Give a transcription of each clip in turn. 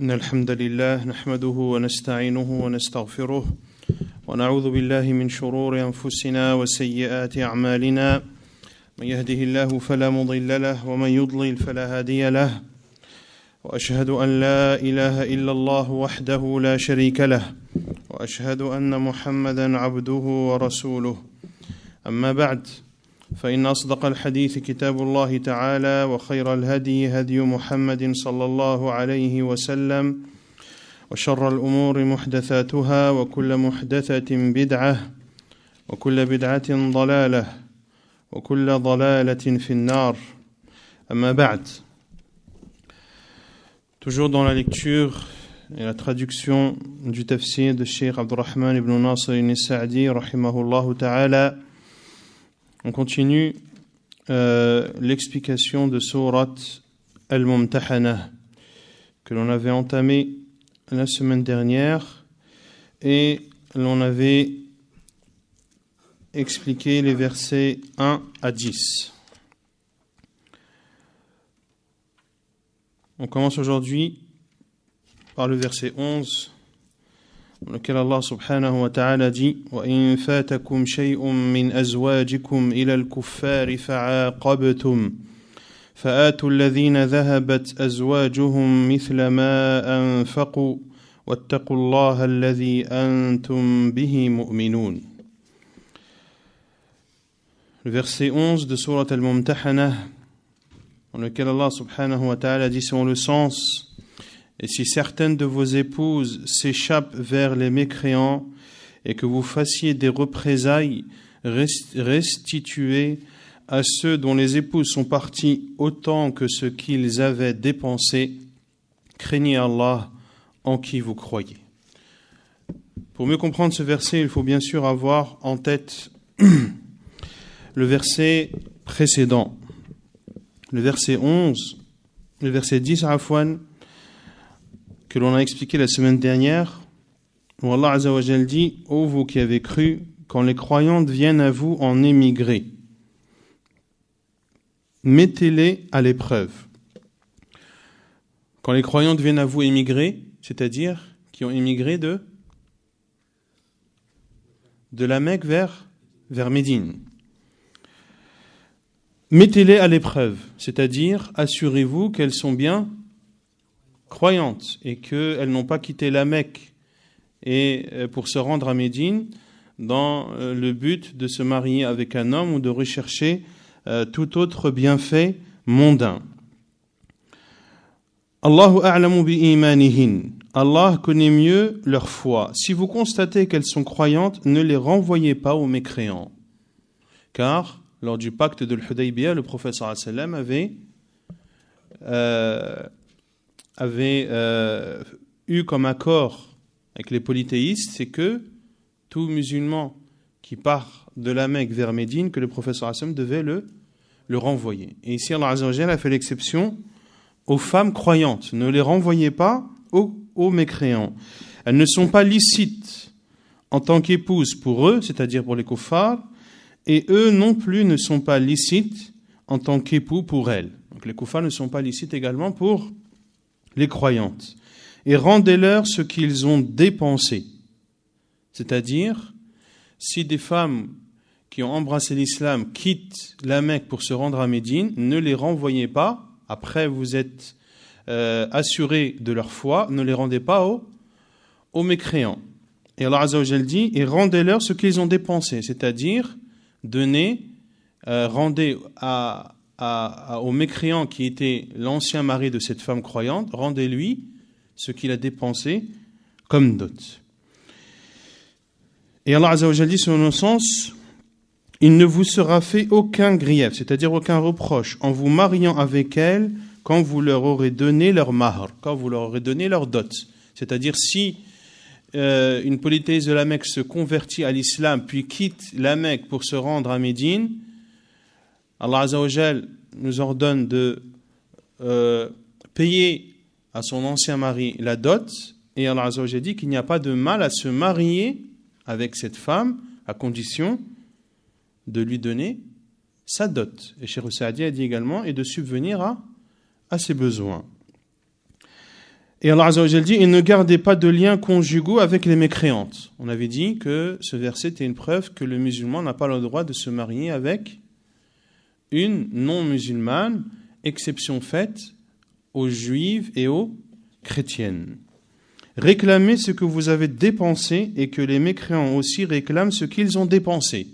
إن الحمد لله نحمده ونستعينه ونستغفره ونعوذ بالله من شرور أنفسنا وسيئات أعمالنا من يهده الله فلا مضل له ومن يضلل فلا هادي له وأشهد أن لا إله إلا الله وحده لا شريك له وأشهد أن محمدا عبده ورسوله أما بعد فإن أصدق الحديث كتاب الله تعالى وخير الهدي هدي محمد صلى الله عليه وسلم وشر الأمور محدثاتها وكل محدثة بدعة وكل بدعة ضلالة وكل ضلالة في النار أما بعد. Toujours dans la lecture et la traduction du tafsir de Cheikh Abdurrahman ibn Nasr al-Sa'di rahimahullah ta'ala, on continue l'explication de Sourate Al-Mumtahana que l'on avait entamé la semaine dernière et l'on avait expliqué les versets 1 à 10. On commence aujourd'hui par le verset 11 dans lequel Allah subhanahu wa ta'ala dit وَإِن فَاتَكُمْ شَيْءٌ مِّنْ أَزْوَاجِكُمْ إِلَى الْكُفَّارِ فَعَاقَبْتُمْ فَآتُوا الَّذِينَ ذَهَبَتْ أَزْوَاجُهُمْ مِثْلَ مَا أَنفَقُوا وَاتَّقُوا اللَّهَ الَّذِي أَنْتُمْ بِهِ مُؤْمِنُونَ. Le verset 11 de Sourate Al-Mumtahana dans lequel Allah subhanahu wa ta'ala dit selon le sens: et si certaines de vos épouses s'échappent vers les mécréants et que vous fassiez des représailles, restituez à ceux dont les épouses sont parties autant que ce qu'ils avaient dépensé. Craignez Allah en qui vous croyez. Pour mieux comprendre ce verset, il faut bien sûr avoir en tête le verset précédent. Le verset 11, le verset 10 Afwan, que l'on a expliqué la semaine dernière, où Allah Azza wa Jal dit: ô vous qui avez cru, quand les croyantes viennent à vous en émigrer, mettez-les à l'épreuve. Quand les croyantes viennent à vous émigrer, c'est-à-dire qui ont émigré de la Mecque vers Médine. Mettez-les à l'épreuve, c'est-à-dire assurez-vous qu'elles sont bien croyantes et qu'elles n'ont pas quitté la Mecque et pour se rendre à Médine dans le but de se marier avec un homme ou de rechercher tout autre bienfait mondain. Allahu a'lamu bi imanihin. Allah connaît mieux leur foi. Si vous constatez qu'elles sont croyantes, ne les renvoyez pas aux mécréants. Car lors du pacte de l'Hudaybiyah, le prophète sallallahu alayhi wa sallam avait eu comme accord avec les polythéistes, c'est que tout musulman qui part de la Mecque vers Médine, que le prophète sallallahu alayhi wa sallam devait le renvoyer. Et ici, Allah Azza wa Jalla a fait l'exception aux femmes croyantes. Ne les renvoyez pas aux mécréants. Elles ne sont pas licites en tant qu'épouses pour eux, c'est-à-dire pour les kuffars, et eux non plus ne sont pas licites en tant qu'époux pour elles. Donc les kuffars ne sont pas licites également pour les croyantes. Et rendez-leur ce qu'ils ont dépensé. C'est-à-dire, si des femmes qui ont embrassé l'islam quittent la Mecque pour se rendre à Médine, ne les renvoyez pas. Après, vous êtes assurés de leur foi, ne les rendez pas aux mécréants. Et Allah Azza wa Jal dit, et rendez-leur ce qu'ils ont dépensé. C'est-à-dire, rendez au mécréant qui était l'ancien mari de cette femme croyante, rendez-lui ce qu'il a dépensé comme dot. Et Allah Azza wa Jal dit selon le sens: il ne vous sera fait aucun grief, c'est-à-dire aucun reproche, en vous mariant avec elles quand vous leur aurez donné leur mahr, quand vous leur aurez donné leur dot. C'est-à-dire si une polythéiste de la Mecque se convertit à l'islam puis quitte la Mecque pour se rendre à Médine, Allah Azza wa Jal nous ordonne de payer à son ancien mari la dot, et Allah Azza wa Jal dit qu'il n'y a pas de mal à se marier avec cette femme à condition de lui donner sa dot. Et Cheikh Saadi a dit également et de subvenir à ses besoins. Et Allah Azza wa Jalla dit, et ne gardez pas de liens conjugaux avec les mécréantes. On avait dit que ce verset était une preuve que le musulman n'a pas le droit de se marier avec une non-musulmane, exception faite aux juives et aux chrétiennes. Réclamez ce que vous avez dépensé et que les mécréants aussi réclament ce qu'ils ont dépensé.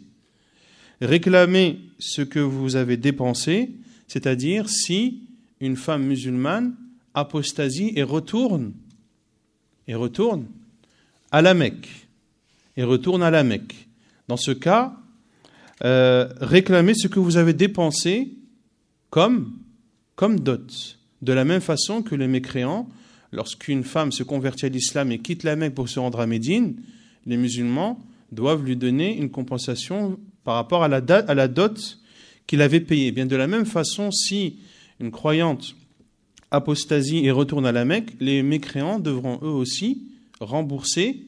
Réclamez ce que vous avez dépensé, c'est-à-dire si une femme musulmane apostasie et retourne à la Mecque. Dans ce cas, réclamez ce que vous avez dépensé comme dot. De la même façon que les mécréants, lorsqu'une femme se convertit à l'islam et quitte la Mecque pour se rendre à Médine, les musulmans doivent lui donner une compensation par rapport à la dot qu'il avait payée. Bien de la même façon, si une croyante apostasie et retourne à la Mecque, les mécréants devront eux aussi rembourser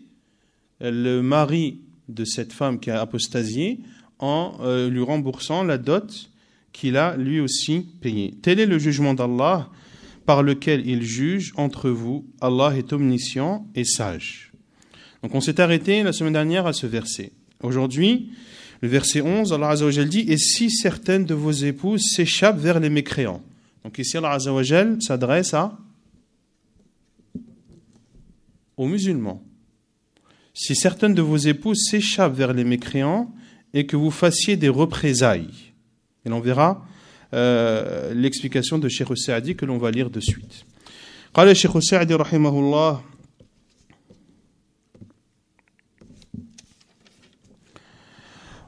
le mari de cette femme qui a apostasié en lui remboursant la dot qu'il a lui aussi payée. Tel est le jugement d'Allah par lequel il juge entre vous. Allah est omniscient et sage. Donc on s'est arrêté la semaine dernière à ce verset. Aujourd'hui, le verset 11, Allah Azza wa Jalla dit « Et si certaines de vos épouses s'échappent vers les mécréants » Donc ici, Allah Azza wa Jalla s'adresse aux musulmans. Si certaines de vos épouses s'échappent vers les mécréants et que vous fassiez des représailles. Et l'on verra l'explication de Cheikh Saadi que l'on va lire de suite. قال Cheikh Saadi rahimahullah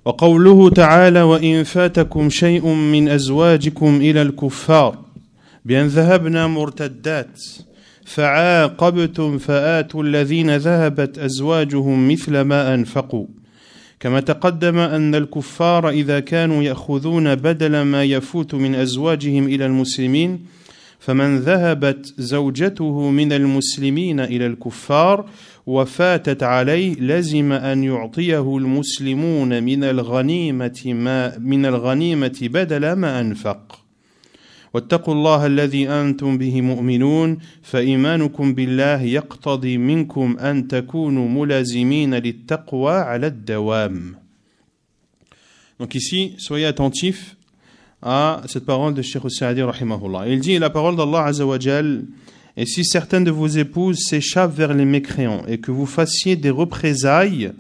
وقوله تعالى وإن فاتكم شيء من أزواجكم إلى الكفار بأن ذهبنا مرتدات فعاقبتم فآتوا الذين ذهبت أزواجهم مثل ما أنفقوا كما تقدم أن الكفار إذا كانوا يأخذون بدل ما يفوت من أزواجهم إلى المسلمين فمن ذهبت زوجته من المسلمين إلى الكفار وفاتت عليه لزم أن يعطيه المسلمون من الغنيمة بدل ما أنفق واتقوا الله الذي أنتم به مؤمنون فإيمانكم بالله يقتضي منكم أن تكونوا ملازمين للتقوى على الدوام. Donc ici, soyez attentifs à cette parole de Cheikh Saadi rahimahullah. Il dit la parole d'Allah Azza wa Jal, et si certaines de vos épouses s'échappent vers les mécréants et que vous fassiez des représailles,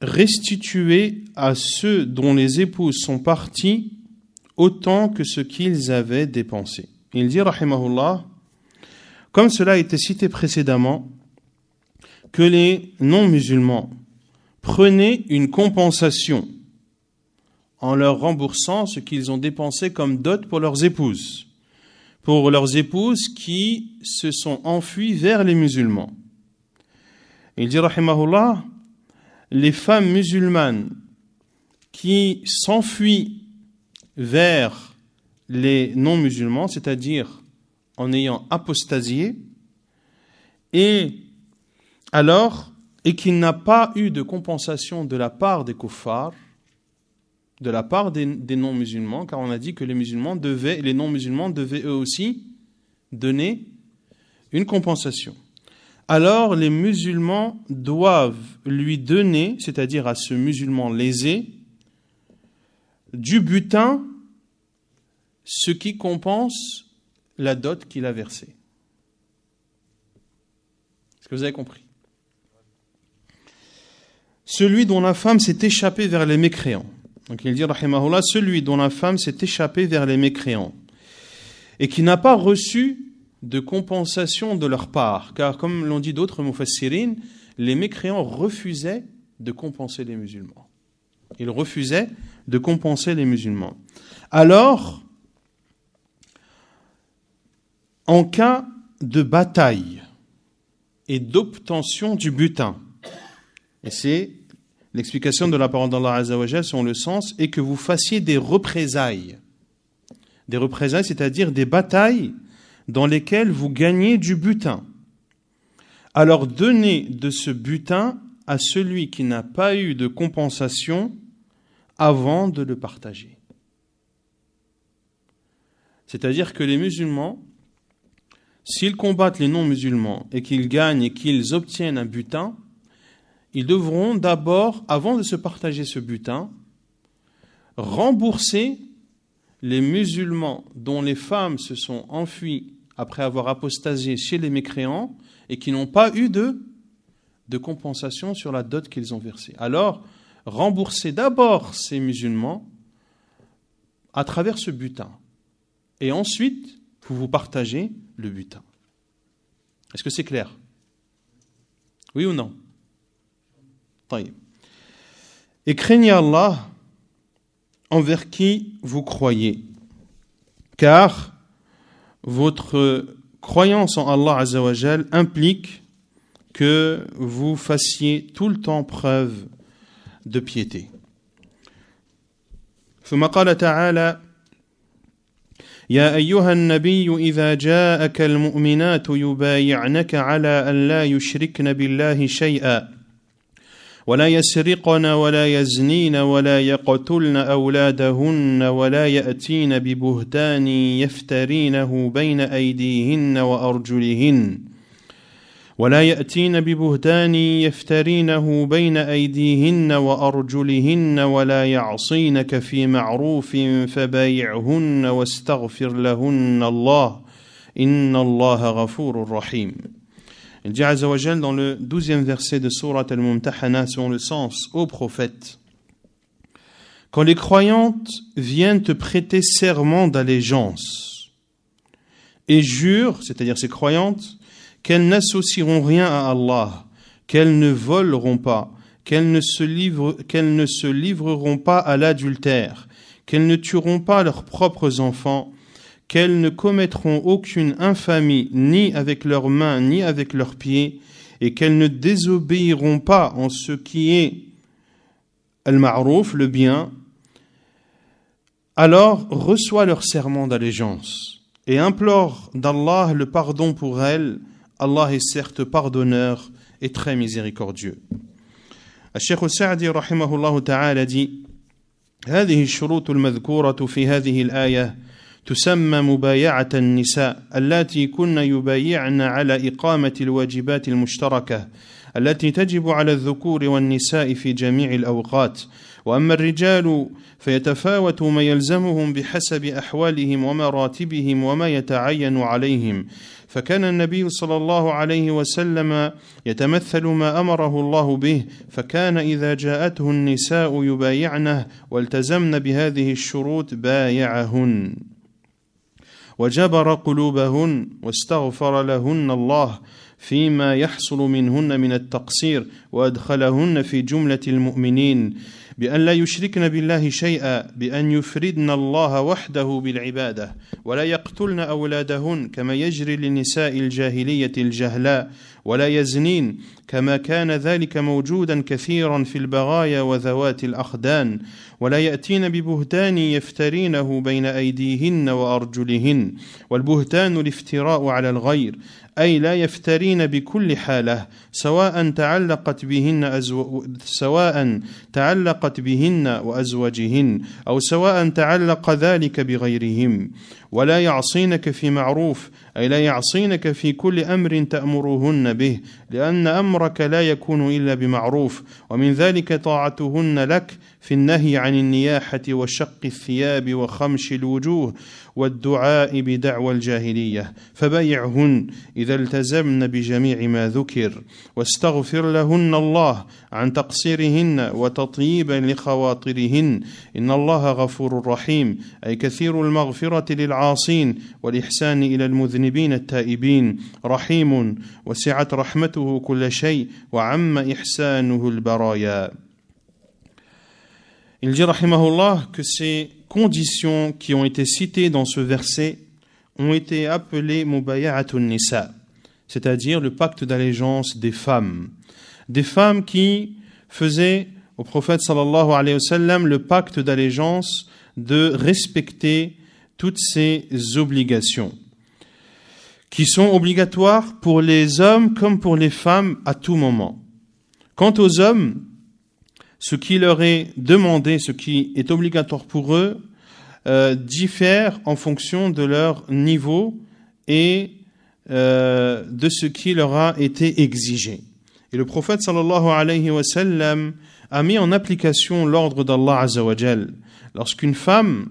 restituez à ceux dont les épouses sont parties autant que ce qu'ils avaient dépensé. Il dit rahimahullah, comme cela a été cité précédemment, que les non-musulmans prenaient une compensation en leur remboursant ce qu'ils ont dépensé comme dot pour leurs épouses qui se sont enfuies vers les musulmans. Il dit rahimahullah, les femmes musulmanes qui s'enfuient vers les non-musulmans, c'est-à-dire en ayant apostasié, et qu'il n'a pas eu de compensation de la part des kuffars, de la part des non-musulmans, car on a dit que les non-musulmans devaient eux aussi donner une compensation. Alors les musulmans doivent lui donner, c'est-à-dire à ce musulman lésé, du butin, ce qui compense la dot qu'il a versée. Est-ce que vous avez compris ? Celui dont la femme s'est échappée vers les mécréants. Donc il dit, rahimahullah, celui dont la femme s'est échappée vers les mécréants et qui n'a pas reçu de compensation de leur part, car comme l'ont dit d'autres mufassirin, les mécréants refusaient de compenser les musulmans. Ils refusaient de compenser les musulmans. Alors, en cas de bataille et d'obtention du butin, et c'est l'explication de la parole d'Allah Azza wa Jalla selon le sens, et que vous fassiez des représailles. Des représailles, c'est-à-dire des batailles dans lesquelles vous gagnez du butin. Alors donnez de ce butin à celui qui n'a pas eu de compensation avant de le partager. C'est-à-dire que les musulmans, s'ils combattent les non-musulmans et qu'ils gagnent et qu'ils obtiennent un butin, ils devront d'abord, avant de se partager ce butin, rembourser les musulmans dont les femmes se sont enfuies après avoir apostasié chez les mécréants et qui n'ont pas eu de compensation sur la dot qu'ils ont versée. Alors, remboursez d'abord ces musulmans à travers ce butin. Et ensuite, vous partagez le butin. Est-ce que c'est clair? Oui ou non? Taïb. Et craignez Allah envers qui vous croyez, car votre croyance en Allah Azza wa Jal implique que vous fassiez tout le temps preuve de piété. ثم قال تعالى يا أيها النبي إذا جاءك المؤمنات يبايعنك على أن لا يشركن بالله شيئا ولا يسرقن ولا يزنين ولا يقتلن أولادهن ولا يأتين ببهتان يفترينه بين أيديهن وأرجلهن ولا يعصينك في معروف فبايعهن واستغفر لهن الله إن الله غفور رحيم. Il dit Azza wa Jal dans le 12e verset de Surat Al-Mumtahana selon le sens ô prophète, quand les croyantes viennent te prêter serment d'allégeance et jurent, c'est-à-dire ces croyantes, qu'elles n'associeront rien à Allah, qu'elles ne voleront pas, qu'elles ne se livreront pas à l'adultère, qu'elles ne tueront pas leurs propres enfants, qu'elles ne commettront aucune infamie ni avec leurs mains ni avec leurs pieds, et qu'elles ne désobéiront pas en ce qui est al-ma'rouf, le bien, alors reçois leur serment d'allégeance et implore d'Allah le pardon pour elles. Allah est certes pardonneur et très miséricordieux. الشيخ السعدي رحمه الله تعالى dit هذه الشروط المذكورة في هذه الآية تسمى مبايعة النساء اللاتي كن يبايعن على إقامة الواجبات المشتركة التي تجب على الذكور والنساء في جميع الأوقات وأما الرجال فيتفاوت ما يلزمهم بحسب أحوالهم ومراتبهم وما يتعين عليهم فكان النبي صلى الله عليه وسلم يتمثل ما أمره الله به فكان إذا جاءته النساء يبايعنه والتزمن بهذه الشروط بايعهن وجبر قلوبهن واستغفر لهن الله فيما يحصل منهن من التقصير وأدخلهن في جملة المؤمنين بأن لا يشركن بالله شيئا بأن يفردن الله وحده بالعبادة ولا يقتلن أولادهن كما يجري لنساء الجاهلية الجهلاء ولا يزنين كما كان ذلك موجودا كثيرا في البغايا وذوات الأخدان ولا يأتين ببهتان يفترينه بين أيديهن وأرجلهن والبهتان الافتراء على الغير أي لا يفترين بكل حالة سواء تعلقت بهن وأزواجهن أو سواء تعلق ذلك بغيرهم ولا يعصينك في معروف أي لا يعصينك في كل أمر تأمرهن به لأن أمرك لا يكون إلا بمعروف ومن ذلك طاعتهن لك في النهي عن النياحة وشق الثياب وخمش الوجوه والدعاء بدعوى الجاهلية فبايعهن إذا التزمن بجميع ما ذكر واستغفر لهن الله عن تقصيرهن وتطييبا لخواطرهن إن الله غفور رحيم أي كثير المغفرة للعاصين والإحسان إلى المذنبين التائبين رحيم وسعت رحمته كل شيء وعم إحسانه البرايا. Il dit rahimahullah que ces conditions qui ont été citées dans ce verset ont été appelées mubaya'atun nisa, c'est-à-dire le pacte d'allégeance des femmes qui faisaient au prophète sallallahu alayhi wa sallam le pacte d'allégeance de respecter toutes ces obligations qui sont obligatoires pour les hommes comme pour les femmes à tout moment. Quant aux hommes, ce qui leur est demandé, ce qui est obligatoire pour eux, diffèrent en fonction de leur niveau et de ce qui leur a été exigé. Et le prophète sallallahu alayhi wa sallam a mis en application l'ordre d'Allah Azza wa Jal. Lorsqu'une femme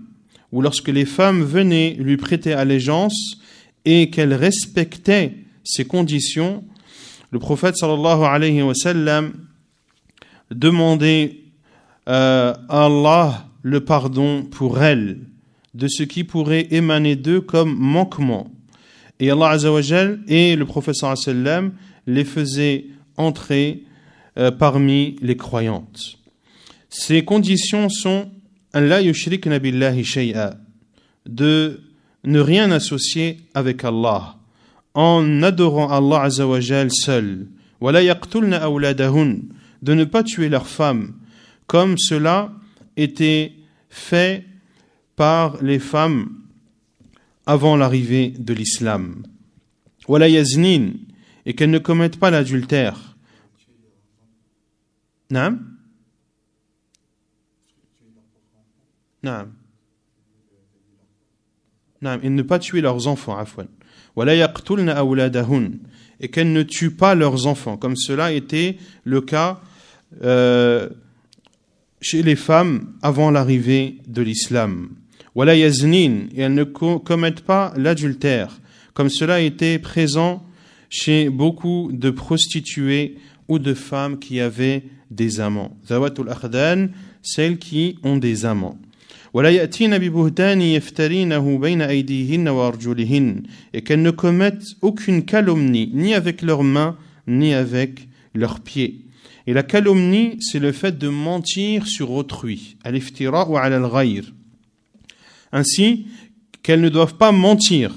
ou lorsque les femmes venaient lui prêter allégeance et qu'elles respectaient ces conditions, le prophète sallallahu alayhi wa sallam demandait à Allah le pardon pour elles de ce qui pourrait émaner d'eux comme manquement. Et Allah Azza wa Jal et le prophète sallallahu alayhi wa sallam les faisait entrer parmi les croyantes. Ces conditions sont Allah yushrikna billahi shay'a, de ne rien associer avec Allah en adorant Allah Azza wa Jal seul, wa la yaqtulna awladahun, de ne pas tuer leurs femmes comme cela était fait par les femmes avant l'arrivée de l'islam, wa la yaznin, et qu'elles ne commettent pas l'adultère. Naam? Naam. Naam. Et ne pas tuer leurs enfants, afwan. Wala yaqtulna awladahun, et qu'elles ne tuent pas leurs enfants, comme cela était le cas chez les femmes avant l'arrivée de l'islam. Wala yaznin, et elles ne commettent pas l'adultère, comme cela était présent chez beaucoup de prostituées ou de femmes qui avaient des amants. Zawatul akhdan, celles qui ont des amants. ولا يأتين ببهتان يفترينه بين أيديهن وأرجلهن, et qu'elles ne commettent aucune calomnie, ni avec leurs mains, ni avec leurs pieds. Et la calomnie, c'est le fait de mentir sur autrui, al-iftira ou al-ghayr. Ainsi qu'elles ne doivent pas mentir,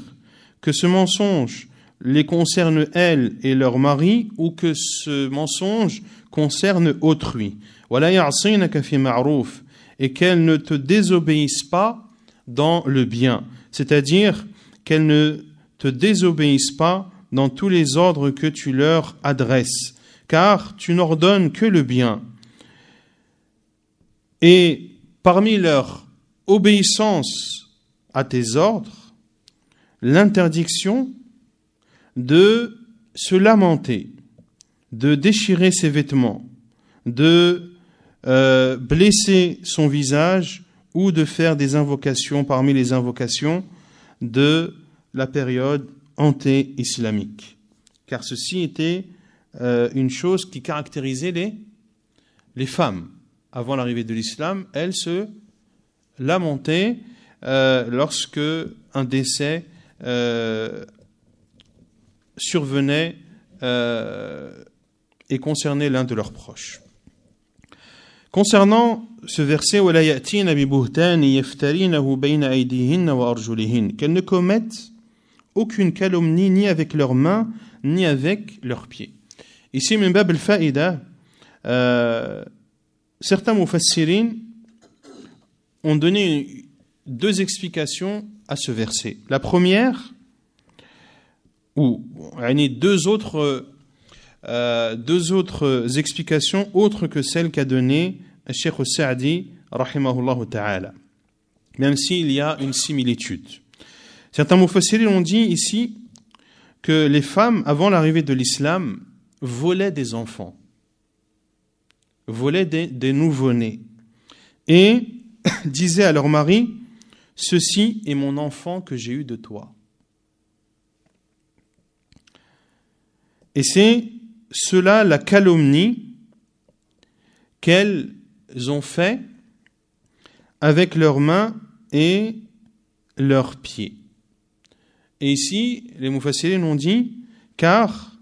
que ce mensonge les concerne elles et leur mari, ou que ce mensonge concerne autrui. ولا يعصينك في معروف, et qu'elles ne te désobéissent pas dans le bien, c'est-à-dire qu'elles ne te désobéissent pas dans tous les ordres que tu leur adresses, car tu n'ordonnes que le bien. Et parmi leur obéissance à tes ordres, l'interdiction de se lamenter, de déchirer ses vêtements, de blesser son visage ou de faire des invocations parmi les invocations de la période anté-islamique. Car ceci était une chose qui caractérisait les femmes. Avant l'arrivée de l'islam, elles se lamentaient lorsque un décès survenait et concernait l'un de leurs proches. Concernant ce verset, وَلَا يَأْتِينَ بِبُهْتَانٍ يَفْتَرِينَهُ بَيْنَ أَيْدِيهِنَّ وَأَرْجُلِهِنَّ, qu'elles ne commettent aucune calomnie ni avec leurs mains ni avec leurs pieds. Ici, min bab al-fa'ida, certains mufassirin ont donné deux explications à ce verset. La première, ou deux autres explications autres que celles qu'a données Cheikh al-Sa'di rahimahullah ta'ala, même s'il y a une similitude. Certains mufassirin ont dit ici que les femmes, avant l'arrivée de l'islam, volaient des enfants, volaient des nouveau-nés, et disaient à leur mari: ceci est mon enfant que j'ai eu de toi. Et c'est cela la calomnie qu'elles ont fait avec leurs mains et leurs pieds. Et ici, les mufassirin ont dit, car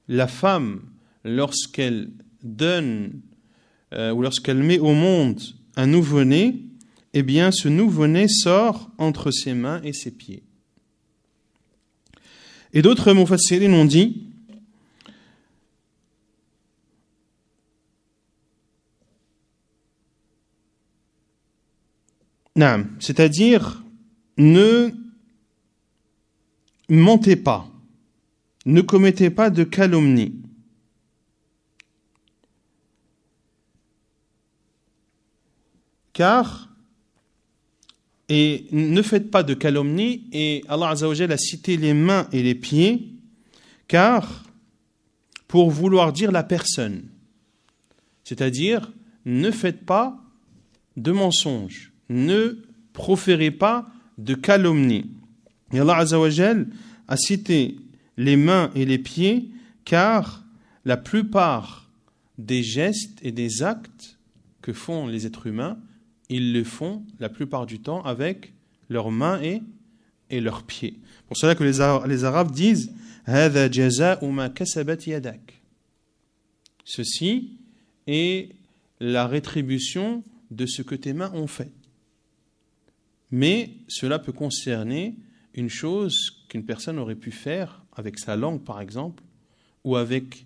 la femme, lorsqu'elle donne ou lorsqu'elle met au monde un nouveau-né, eh bien ce nouveau-né sort entre ses mains et ses pieds. Et d'autres mufassirin ont dit, c'est-à-dire, ne mentez pas, ne commettez pas de calomnie. Car et ne faites pas de calomnie, et Allah Azza wa Jalla a cité les mains et les pieds, car pour vouloir dire la personne, c'est-à-dire ne faites pas de mensonges, ne proférez pas de calomnie. Et Allah Azza wa Jalla a cité les mains et les pieds, car la plupart des gestes et des actes que font les êtres humains, ils le font la plupart du temps avec leurs mains et leurs pieds. Pour cela que les Arabes disent « هَذَا جَزَاءُ مَا كَسَبَتْ يَدَكَ » Ceci est la rétribution de ce que tes mains ont fait. Mais cela peut concerner une chose qu'une personne aurait pu faire avec sa langue, par exemple, ou avec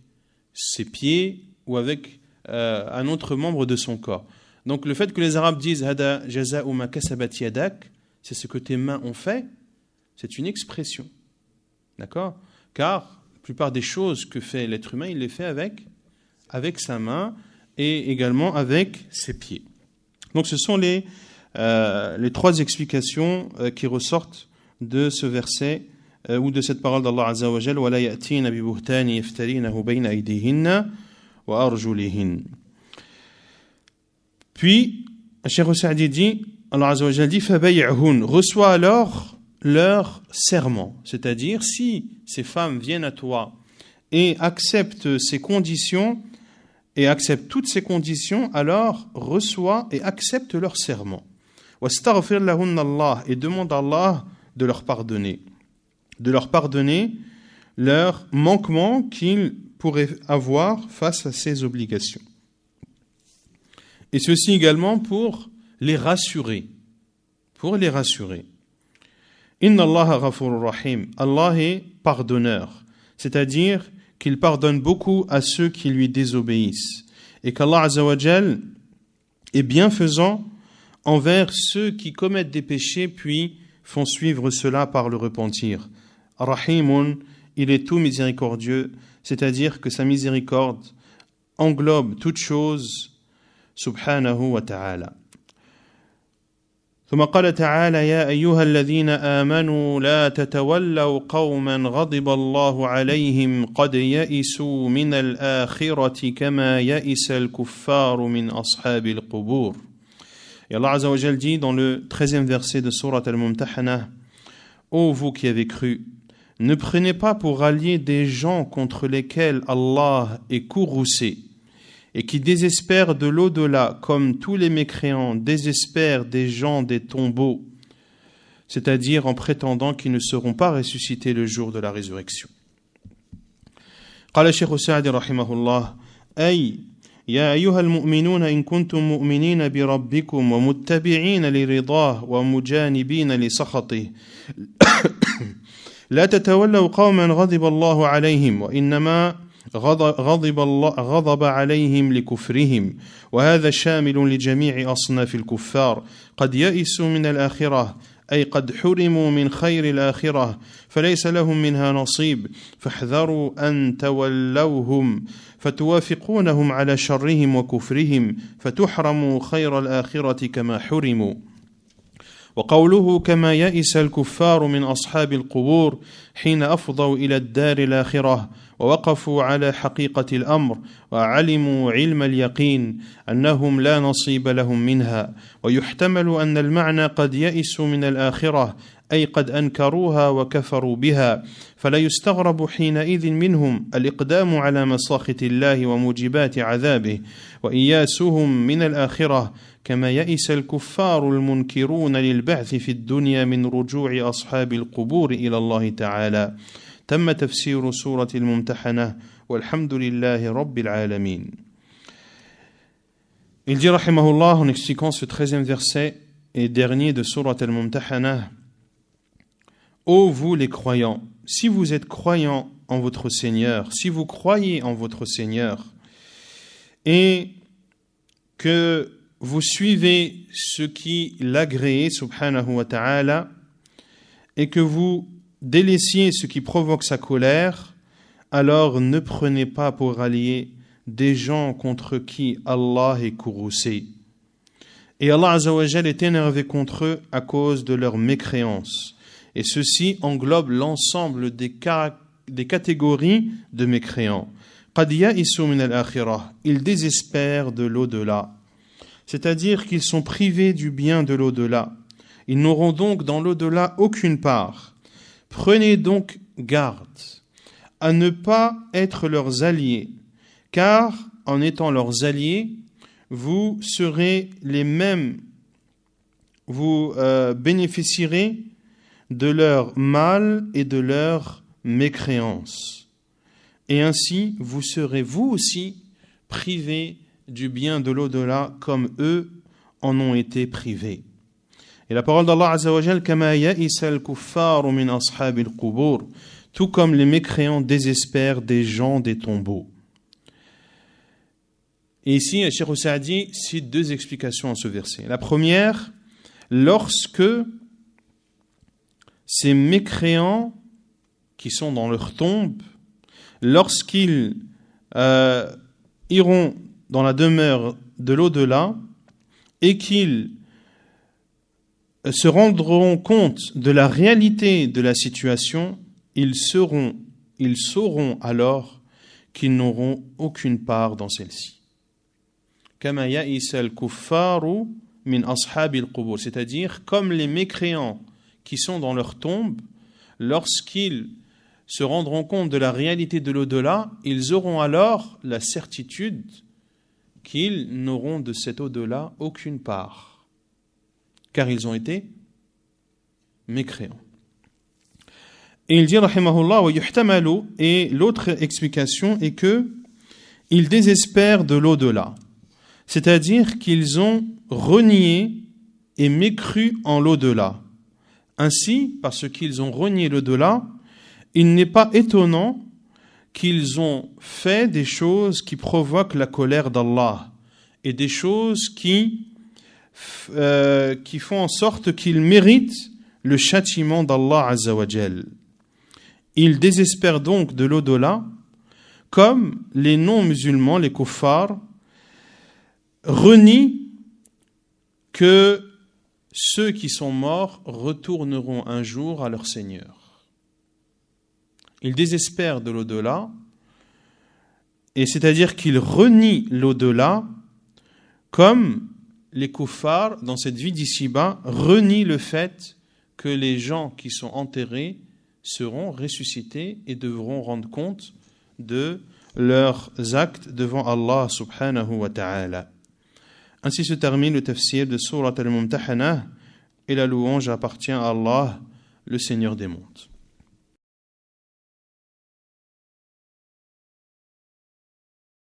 ses pieds, ou avec un autre membre de son corps. Donc le fait que les Arabes disent « Hada jaza'u ma kasabat yadak », c'est ce que tes mains ont fait, c'est une expression. D'accord ? Car la plupart des choses que fait l'être humain, il les fait avec sa main et également avec ses pieds. Donc ce sont les trois explications qui ressortent de ce verset ou de cette parole d'Allah Azza wa Jalla, وَلَا يَأْتِينَ بِبُهْتَانٍ يَفْتَرِينَهُ بَيْنَ أَيْدِيهِنَّ وَأَرْجُلِهِنَّ. Puis, Cheikh Saadi dit, Allah Azza wa Jalla dit, فَبَيْعْهُنْ, reçois alors leur serment. C'est-à-dire, si ces femmes viennent à toi et acceptent ces conditions, et acceptent toutes ces conditions, alors reçois et accepte leur serment. وَاسْتَغْفِرْ لَهُنَّ اللَّهِ, et demande à Allah de leur pardonner leurs manquements qu'ils pourraient avoir face à ces obligations. Et ceci également pour les rassurer. Inna Allah ghafurur rahim. Allah est pardonneur, c'est-à-dire qu'il pardonne beaucoup à ceux qui lui désobéissent, et qu'Allah Azza wa Jal est bienfaisant envers ceux qui commettent des péchés puis font suivre cela par le repentir. Rahimun, il est tout miséricordieux, c'est-à-dire que sa miséricorde englobe toute chose, subhanahu wa ta'ala. ثم قال تعالى يا أيها الذين آمنوا لا تتولوا قوما غضب الله عليهم قد يئسوا من الآخرة كما يئس الكفار من أصحاب القبور. Et Allah Azza wa Jal dit dans le 13e verset de Surat Al-Mumtahana, ô vous qui avez cru, ne prenez pas pour alliés des gens contre lesquels Allah est courroucé et qui désespèrent de l'au-delà, comme tous les mécréants désespèrent des gens des tombeaux, c'est-à-dire en prétendant qu'ils ne seront pas ressuscités le jour de la résurrection. قال الشيخ سعدي رحمه الله أي يا أيها المؤمنون إن كنتم مؤمنين بربكم ومتبعين لرضاه ومجانبين لسخطه لا تتولوا قوما غضب الله عليهم وإنما غضب عليهم لكفرهم وهذا شامل لجميع أصناف الكفار قد يئسوا من الآخرة أي قد حرموا من خير الآخرة فليس لهم منها نصيب فاحذروا أن تولوهم فتوافقونهم على شرهم وكفرهم فتحرموا خير الآخرة كما حرموا. وقوله كما يئس الكفار من أصحاب القبور حين أفضوا إلى الدار الآخرة ووقفوا على حقيقة الأمر وعلموا علم اليقين أنهم لا نصيب لهم منها. ويحتمل أن المعنى قد يئسوا من الآخرة أي قد أنكروها وكفروا بها فلا يستغرب حينئذ منهم الإقدام على مساخط الله وموجبات عذابه وإياسهم من الآخرة كما يئس الكفار المنكرون للبعث في الدنيا من رجوع أصحاب القبور إلى الله تعالى. تم تفسير سورة الممتحنة والحمد لله رب العالمين. Il dit rahimahullah en expliquant ce 13e verset et dernier de Surat al-Mumtahana: ô vous les croyants, si vous êtes croyants en votre Seigneur, si vous croyez en votre Seigneur et que vous suivez ce qui l'agréé subhanahu wa ta'ala et que vous délaissiez ce qui provoque sa colère, alors ne prenez pas pour alliés des gens contre qui Allah est courroucé Et Allah Azza wa Jal est énervé contre eux à cause de leur mécréance. Et ceci englobe l'ensemble des catégories de mécréants. قَدْ يَئِسُوا مِنَ الْآخِرَةِ. Ils désespèrent de l'au-delà. C'est-à-dire qu'ils sont privés du bien de l'au-delà. Ils n'auront donc dans l'au-delà aucune part. Prenez donc garde à ne pas être leurs alliés, car en étant leurs alliés, vous serez les mêmes, vous bénéficierez de leur mal et de leur mécréance. Et ainsi, vous serez vous aussi privés du bien de l'au-delà comme eux en ont été privés. Et la parole d'Allah Azza wa Jal, كَمَا يَئِسَ الْكُفَّارُ مِنْ أَصْحَابِ الْقُبُورِ, tout comme les mécréants désespèrent des gens des tombeaux. Et ici, Cheikh Saadi cite deux explications à ce verset. La première, lorsque ces mécréants qui sont dans leur tombe, lorsqu'ils iront dans la demeure de l'au-delà et qu'ils se rendront compte de la réalité de la situation, ils sauront alors qu'ils n'auront aucune part dans celle-ci. كَمَا يَئِسَ الْكُفَّارُ مِنْ أَصْحَابِ الْقُبُورِ, c'est-à-dire comme les mécréants qui sont dans leur tombe, lorsqu'ils se rendront compte de la réalité de l'au-delà, ils auront alors la certitude qu'ils n'auront de cet au-delà aucune part, car ils ont été mécréants. Et il dit, rahimahullah, wa yuhtamalu, et l'autre explication est que ils désespèrent de l'au-delà, c'est-à-dire qu'ils ont renié et mécru en l'au-delà. Ainsi, parce qu'ils ont renié l'au-delà, il n'est pas étonnant qu'ils ont fait des choses qui provoquent la colère d'Allah et des choses qui font en sorte qu'ils méritent le châtiment d'Allah Azza wa Jal. Ils désespèrent donc de l'au-delà, comme les non-musulmans, les kuffars, renient que ceux qui sont morts retourneront un jour à leur Seigneur. Ils désespèrent de l'au-delà, et c'est-à-dire qu'ils renient l'au-delà, comme les kuffars, dans cette vie d'ici-bas, renient le fait que les gens qui sont enterrés seront ressuscités et devront rendre compte de leurs actes devant Allah subhanahu wa ta'ala. Ainsi se termine le tafsir de Surat al-Mumtahanah, et la louange appartient à Allah, le Seigneur des mondes.